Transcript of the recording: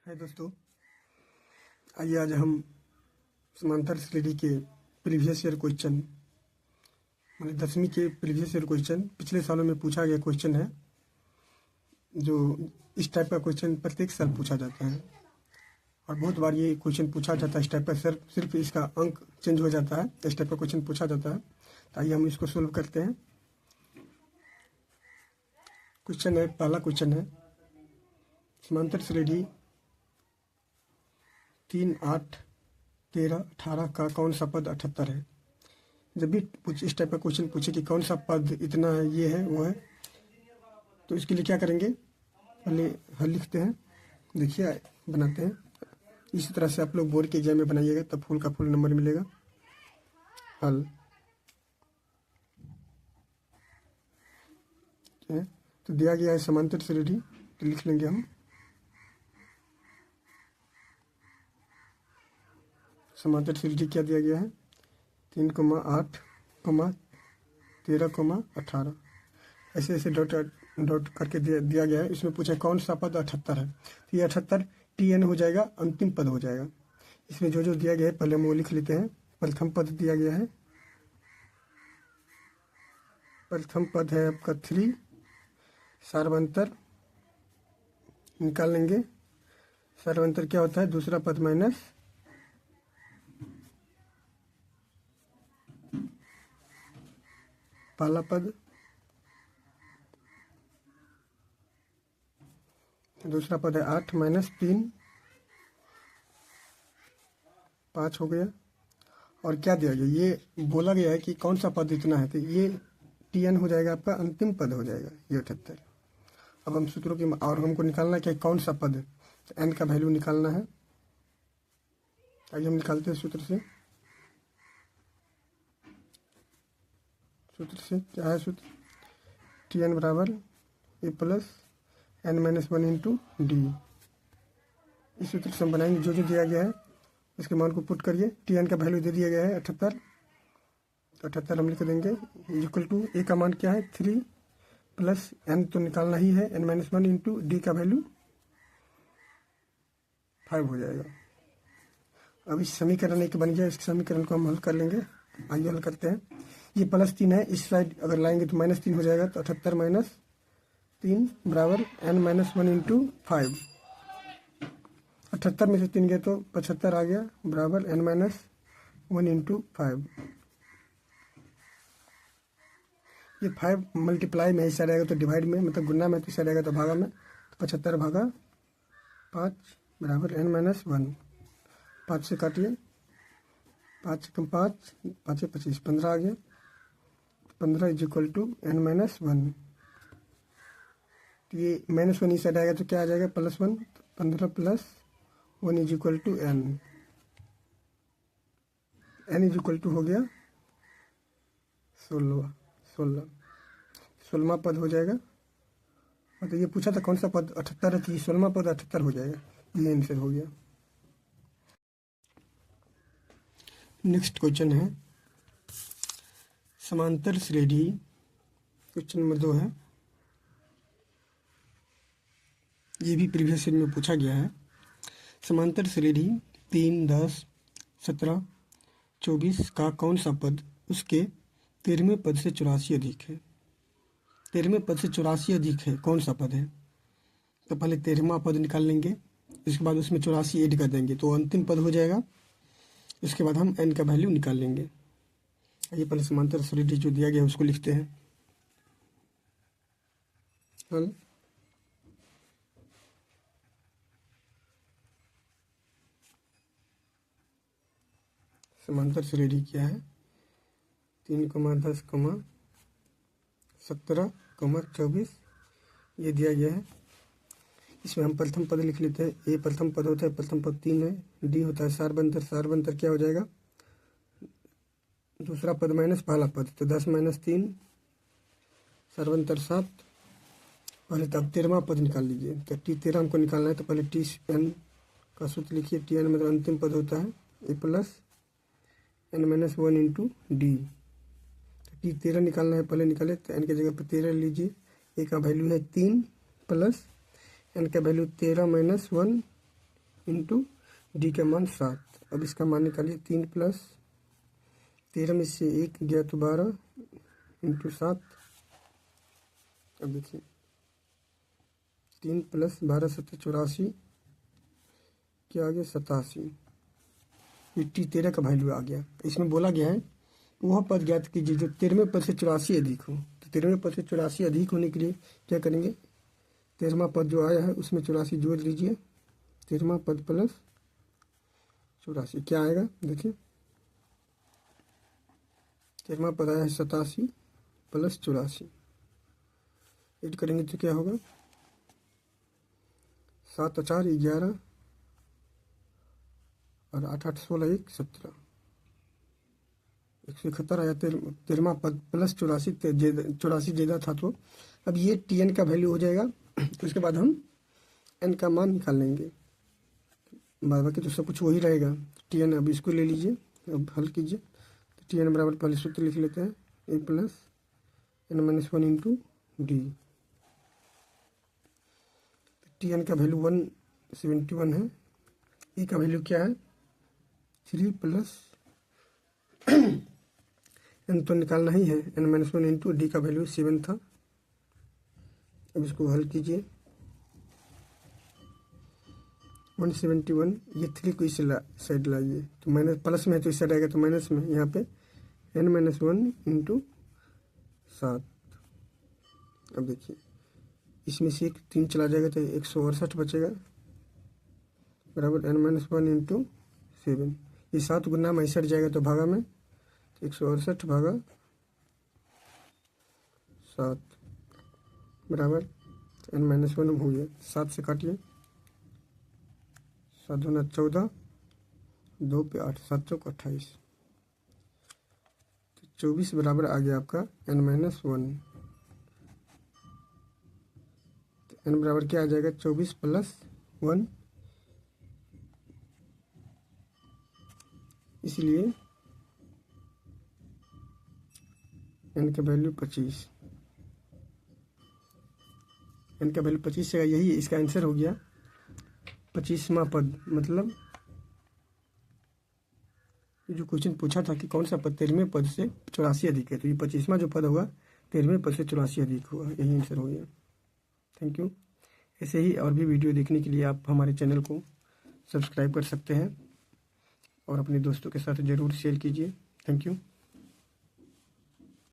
हाय दोस्तों, आइए आज हम समांतर श्रेणी के प्रीवियस ईयर क्वेश्चन माने 10वीं के प्रीवियस ईयर क्वेश्चन पिछले सालों में पूछा गया क्वेश्चन है। जो इस टाइप का क्वेश्चन प्रत्येक साल पूछा जाता है और बहुत बार ये क्वेश्चन पूछा जाता है। इस टाइप का सिर्फ इसका अंक चेंज हो जाता है। इस टाइप का क्वेश्चन पूछा जाता है, तो आइए हम इसको सोल्व करते हैं। क्वेश्चन है, पहला क्वेश्चन है, समांतर श्रेणी 3, 8, 13, 18 का कौन सा पद 78 है। जब भी इस टाइप का क्वेश्चन पूछे कि कौन सा पद इतना है, ये है वो है, तो इसके लिए क्या करेंगे, पहले हल लिखते हैं। देखिए बनाते हैं इसी तरह से। आप लोग बोर्ड के एग्जाम में बनाइएगा तब फुल का फुल नंबर मिलेगा। हल तो दिया गया है समांतर श्रेणी, तो लिख लेंगे हम समांतर श्रेणी क्या दिया गया है, 3, 8, 13, 18 ऐसे ऐसे डॉट करके दिया गया है। इसमें पूछा कौन सा पद 78 है, तो ये 78 TN हो जाएगा, अंतिम पद हो जाएगा। इसमें जो जो दिया गया है पहले हम वो लिख लेते हैं। प्रथम पद दिया गया है, प्रथम पद है आपका 3, सार्वंतर निकाल लेंगे। सार्वंतर क्या होता है, दूसरा पद माइनस पहला पद, दूसरा पद है 8 माइनस 3, 5 हो गया। और क्या दिया गया, ये बोला गया है कि कौन सा पद इतना है, तो ये TN हो जाएगा, आपका अंतिम पद हो जाएगा ये 78। अब हम सूत्रों की और हमको निकालना है कि कौन सा पद है, तो N का वैल्यू निकालना है। आइए हम निकालते हैं सूत्र से। क्या है सूत्र, TN बराबर A plus N-1 into D। इस सूत्र से हम बनाएंगे। जो जो दिया गया है इसके मान को पुट करिए। TN का वैल्यू दे दिया गया है 78, तो 78 हम लिख देंगे इक्वल टू A का मान क्या है 3 प्लस N तो निकालना ही है, N-1 इंटू D का वैल्यू 5 हो जाएगा। अब इस समीकरण एक बन गया, इस समीकरण को हम हल कर लेंगे। आइए हल करते हैं। ये +3 है, इस साइड अगर लाएंगे तो -3 हो जाएगा, तो 78 माइनस 3 बराबर N-1 इंटू 5। 78 में से 3 गए तो 75 आ गया, बराबर N-1 इंटू 5। ये 5 मल्टीप्लाई में हिस्सा रहेगा तो डिवाइड में, मतलब गुना में तो हिस्सा रहेगा तो भागा में, तो 75 भागा 5 बराबर N-1। 5 से काटिए, 5 कम 5, 5 से 25, 15 आ गया। 15 इज इक्वल टू N-1। तो ये -1 इस साइड आएगा तो क्या आ जाएगा, +1। 15 plus 1 is equal to N। N is equal to हो गया 16वां पद हो जाएगा। मतलब ये पूछा था कौन सा पद 78 है, तो ये 16वां पद 78 हो जाएगा। ये आंसर हो गया। नेक्स्ट क्वेश्चन है समांतर श्रेणी, क्वेश्चन नंबर 2 है। ये भी प्रीवियस ईयर में पूछा गया है। समांतर श्रेणी 3, 10, 17, 24 का कौन सा पद उसके 13वें पद से 84 अधिक है। 13वें पद से 84 अधिक है, कौन सा पद है। तो पहले 13वां पद निकाल लेंगे, इसके बाद उसमें 84 ऐड कर देंगे तो अंतिम पद हो जाएगा। इसके बाद हम N का वैल्यू निकाल लेंगे। ये पहले समांतर श्रेणी जो दिया गया है उसको लिखते हैं। हल समांतर श्रेणी क्या है, 3, 10, 17, 24 ये दिया गया है। इसमें हम प्रथम पद लिख लेते हैं। ए प्रथम पद होता है, प्रथम पद 3 है। D होता है सार्वंतर, सार्वंतर क्या हो जाएगा, दूसरा पद माइनस पहला पद, तो 10 माइनस 3 सार्वंतर 7। पहले तब 13वां पद निकाल लीजिए। तो T13 हमको निकालना है, तो पहले TN का सूत्र लिखिए। TN मतलब अंतिम पद होता है A plus N-1 into D। तो T13 निकालना है, पहले निकाले तो N की जगह पर 13 लीजिए। A का वैल्यू है 3 प्लस N का वैल्यू 13 माइनस 1 इंटू डी का मान 7। अब इसका मान निकालिए 3 प्लस 13 में से 1 गया तो 12 इंटू 7। अब देखिए 3 प्लस 12 7 84, क्या आ गया 87। ये T13 का वैल्यू आ गया। इसमें बोला गया है वह पद ज्ञात कीजिए जो 13वें पद से 84 अधिक हो। तो 13वें पद से 84 अधिक होने के लिए क्या करेंगे, 13वां पद जो आया है उसमें 84 जोड़ लीजिए। 13वां पद प्लस 84 क्या आएगा, देखिए 13वां पद आया है 87 प्लस 84, ऐड करेंगे तो क्या होगा 7 4 11 और 8 8 16 1 17, 171 आया। 13वां पद प्लस 84, 84 ज़्यादा था तो अब ये Tn का वैल्यू हो जाएगा। तो उसके बाद हम n का मान निकाल लेंगे, बाकी तो सब कुछ वही रहेगा। Tn अब इसको ले लीजिए, अब हल कीजिए। तो Tn बराबर पहले सूत्र लिख लेते हैं, a plus n-1 into D. Tn का वैल्यू 171 है, ए का वैल्यू क्या है 3 प्लस एन तो निकालना ही है, n-1 इंटू डी का वैल्यू 7 था। अब इसको हल कीजिए। 171, ये 3 को इस साइड लाइए तो माइनस, प्लस में है तो इस साइड आएगा तो माइनस में, यहाँ पे n-1 इंटू 7। अब देखिए इसमें से 3 चला जाएगा तो 168 बचेगा, बराबर n-1 इंटू 7। ये 7 गुना में सट जाएगा तो भागा में, तो 168 भागा 7 बराबर n-1 हो गया। 7 से काटिए, 7 दूना 14, 2 पे 8, 7 चौक 28, तो 24 बराबर आ गया आपका n-1। तो n बराबर क्या आ जाएगा 24 प्लस 1, इसलिए n का वैल्यू 25, n का वैल्यू 25 है, यही इसका आंसर हो गया 25वां पद। मतलब जो क्वेश्चन पूछा था कि कौन सा पद 13वें पद से 84 अधिक है, तो ये 25वां जो पद होगा 13वें पद से 84 अधिक होगा, यही आंसर हो गया। Thank you. ऐसे ही और भी वीडियो देखने के लिए आप हमारे चैनल को सब्सक्राइब कर सकते हैं और अपने दोस्तों के साथ ज़रूर शेयर कीजिए। Thank you.